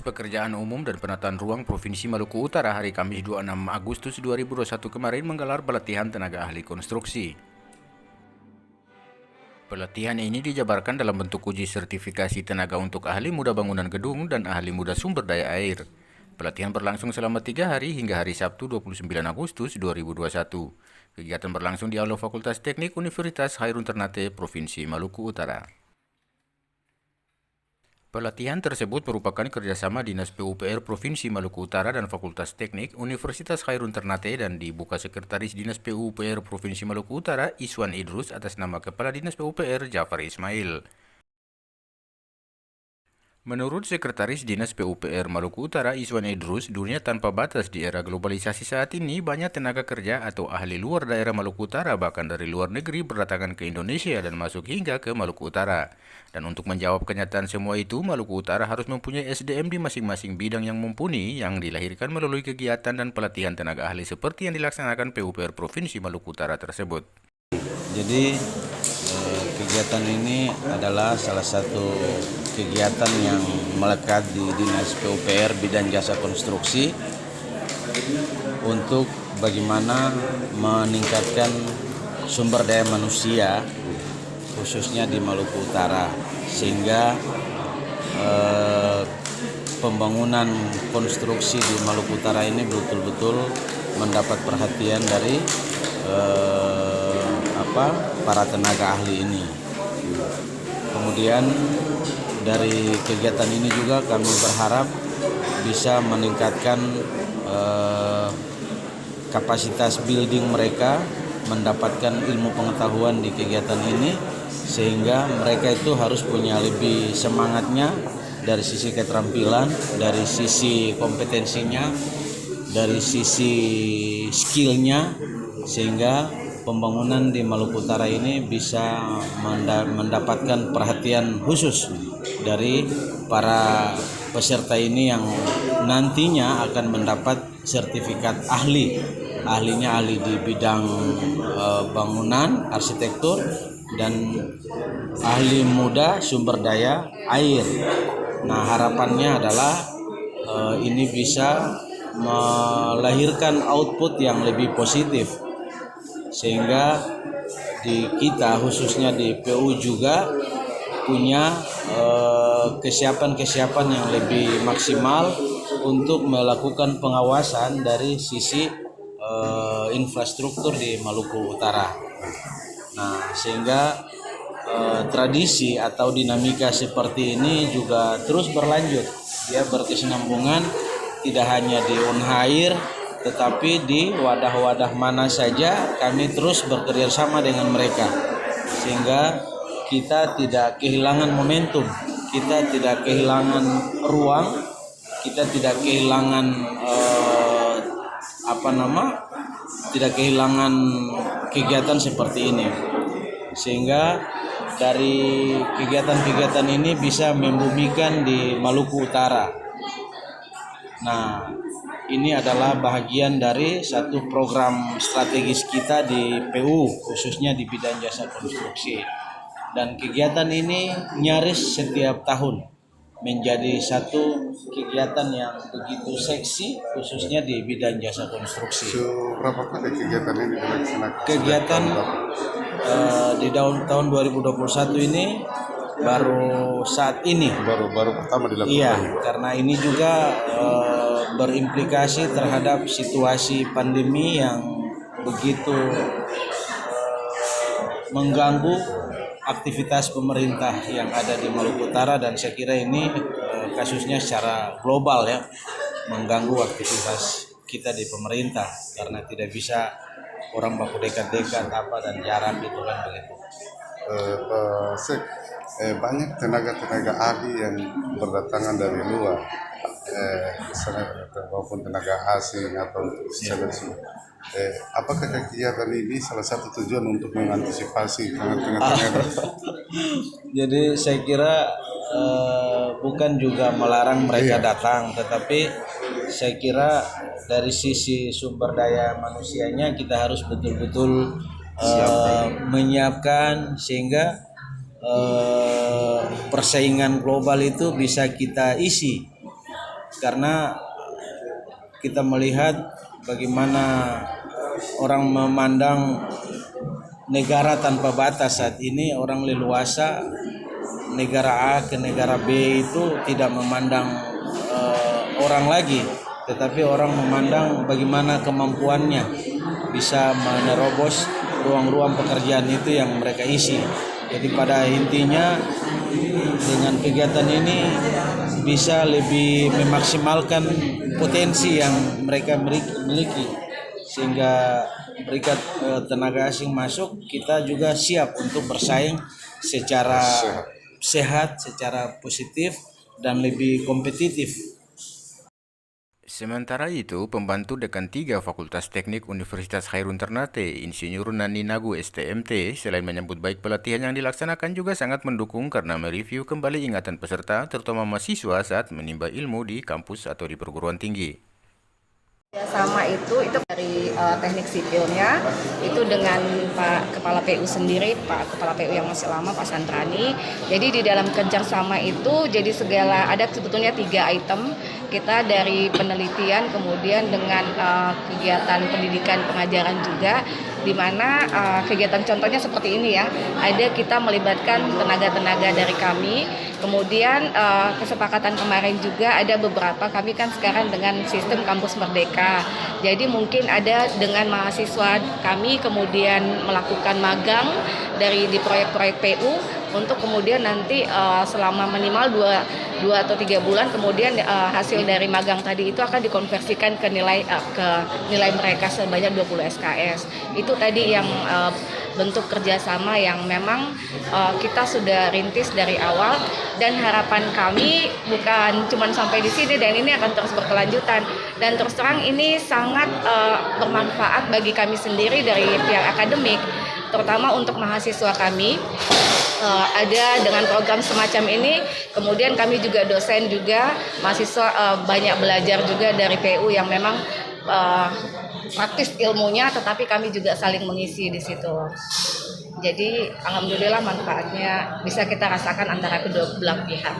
Dinas Pekerjaan Umum dan Penataan Ruang Provinsi Maluku Utara hari Kamis 26 Agustus 2021 kemarin menggelar pelatihan tenaga ahli konstruksi. Pelatihan ini dijabarkan dalam bentuk uji sertifikasi tenaga untuk ahli muda bangunan gedung dan ahli muda sumber daya air. Pelatihan berlangsung selama 3 hari hingga hari Sabtu 29 Agustus 2021. Kegiatan berlangsung di Aula Fakultas Teknik Universitas Hairun Ternate, Provinsi Maluku Utara. Pelatihan tersebut merupakan kerjasama Dinas PUPR Provinsi Maluku Utara dan Fakultas Teknik Universitas Hairun Ternate dan dibuka Sekretaris Dinas PUPR Provinsi Maluku Utara Iswan Idrus atas nama Kepala Dinas PUPR Jafar Ismail. Menurut Sekretaris Dinas PUPR Maluku Utara Iswan Idrus, dunia tanpa batas di era globalisasi saat ini banyak tenaga kerja atau ahli luar daerah Maluku Utara bahkan dari luar negeri berdatangan ke Indonesia dan masuk hingga ke Maluku Utara. Dan untuk menjawab kenyataan semua itu, Maluku Utara harus mempunyai SDM di masing-masing bidang yang mumpuni yang dilahirkan melalui kegiatan dan pelatihan tenaga ahli seperti yang dilaksanakan PUPR Provinsi Maluku Utara tersebut. Jadi kegiatan ini adalah salah satu kegiatan yang melekat di Dinas PUPR Bidang Jasa Konstruksi untuk bagaimana meningkatkan sumber daya manusia khususnya di Maluku Utara sehingga pembangunan konstruksi di Maluku Utara ini betul-betul mendapat perhatian dari para tenaga ahli ini. Kemudian dari kegiatan ini juga kami berharap bisa meningkatkan kapasitas building mereka, mendapatkan ilmu pengetahuan di kegiatan ini sehingga mereka itu harus punya lebih semangatnya dari sisi keterampilan, dari sisi kompetensinya, dari sisi skillnya sehingga pembangunan di Maluku Utara ini bisa mendapatkan perhatian khusus dari para peserta ini yang nantinya akan mendapat sertifikat ahli. Ahlinya ahli di bidang bangunan, arsitektur, dan ahli muda sumber daya air. Nah, harapannya adalah ini bisa melahirkan output yang lebih positif sehingga di kita khususnya di PU juga punya kesiapan yang lebih maksimal untuk melakukan pengawasan dari sisi infrastruktur di Maluku Utara. Nah, sehingga tradisi atau dinamika seperti ini juga terus berlanjut. Dia berkesinambungan tidak hanya di Unhair tetapi di wadah-wadah mana saja kami terus bekerja sama dengan mereka sehingga kita tidak kehilangan momentum, kita tidak kehilangan ruang, kita tidak kehilangan tidak kehilangan kegiatan seperti ini sehingga dari kegiatan-kegiatan ini bisa membumikan di Maluku Utara. Nah, ini adalah bahagian dari satu program strategis kita di PU khususnya di bidang jasa konstruksi. Dan kegiatan ini nyaris setiap tahun menjadi satu kegiatan yang begitu seksi khususnya di bidang jasa konstruksi. Berapa kali kegiatan ini dilaksanakan? Kegiatan di tahun 2021 ini baru saat ini. Baru pertama dilakukan. Iya, karena ini juga berimplikasi terhadap situasi pandemi yang begitu mengganggu aktivitas pemerintah yang ada di Maluku Utara dan saya kira ini kasusnya secara global ya mengganggu aktivitas kita di pemerintah karena tidak bisa orang baku dekat-dekat dan jarak itu kan begitu. Banyak tenaga ahli yang berdatangan dari luar, maupun tenaga asing atau seleksi. Apakah kegiatan ini salah satu tujuan untuk mengantisipasi tengah-tengah? Jadi saya kira bukan juga melarang mereka datang, tetapi saya kira dari sisi sumber daya manusianya kita harus betul-betul menyiapkan sehingga persaingan global itu bisa kita isi karena kita melihat bagaimana orang memandang negara tanpa batas saat ini. Orang leluasa negara A ke negara B itu tidak memandang orang lagi, tetapi orang memandang bagaimana kemampuannya bisa menerobos ruang-ruang pekerjaan itu yang mereka isi. Jadi pada intinya dengan kegiatan ini bisa lebih memaksimalkan potensi yang mereka miliki, sehingga berikat tenaga asing masuk, kita juga siap untuk bersaing secara sehat, secara positif, dan lebih kompetitif. Sementara itu, pembantu Dekan 3 Fakultas Teknik Universitas Khairun Ternate, Insinyur Nani Nagu STMT, selain menyambut baik pelatihan yang dilaksanakan juga sangat mendukung karena mereview kembali ingatan peserta, terutama mahasiswa saat menimba ilmu di kampus atau di perguruan tinggi. Sama itu dari teknik sipilnya itu dengan Pak Kepala PU sendiri, Pak Kepala PU yang masih lama, Pak Santrani. Jadi di dalam kerjasama itu jadi segala ada sebetulnya 3 item kita, dari penelitian, kemudian dengan kegiatan pendidikan pengajaran juga, di mana kegiatan contohnya seperti ini ya, ada kita melibatkan tenaga-tenaga dari kami. Kemudian kesepakatan kemarin juga ada beberapa, kami kan sekarang dengan sistem kampus merdeka. Jadi mungkin ada dengan mahasiswa kami kemudian melakukan magang di proyek-proyek PU untuk kemudian nanti selama minimal 2 atau 3 bulan, kemudian hasil dari magang tadi itu akan dikonversikan ke nilai mereka sebanyak 20 SKS. Itu tadi yang bentuk kerjasama yang memang kita sudah rintis dari awal, dan harapan kami bukan cuma sampai di sini dan ini akan terus berkelanjutan. Dan terus terang ini sangat bermanfaat bagi kami sendiri dari pihak akademik, terutama untuk mahasiswa kami. Ada dengan program semacam ini, kemudian kami juga dosen juga, mahasiswa banyak belajar juga dari PU yang memang praktis ilmunya, tetapi kami juga saling mengisi di situ. Jadi alhamdulillah manfaatnya bisa kita rasakan antara kedua belah pihak.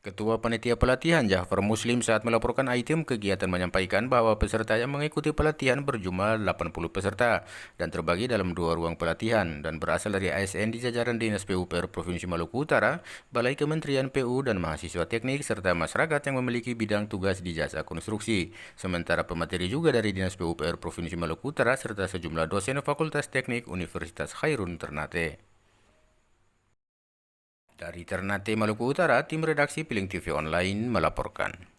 Ketua Panitia Pelatihan Jafar Muslim saat melaporkan item kegiatan menyampaikan bahwa peserta yang mengikuti pelatihan berjumlah 80 peserta dan terbagi dalam 2 ruang pelatihan dan berasal dari ASN di jajaran Dinas PUPR Provinsi Maluku Utara, Balai Kementerian PU dan mahasiswa teknik serta masyarakat yang memiliki bidang tugas di jasa konstruksi. Sementara pemateri juga dari Dinas PUPR Provinsi Maluku Utara serta sejumlah dosen Fakultas Teknik Universitas Khairun Ternate. Dari Ternate, Maluku Utara, tim redaksi Piling TV Online melaporkan.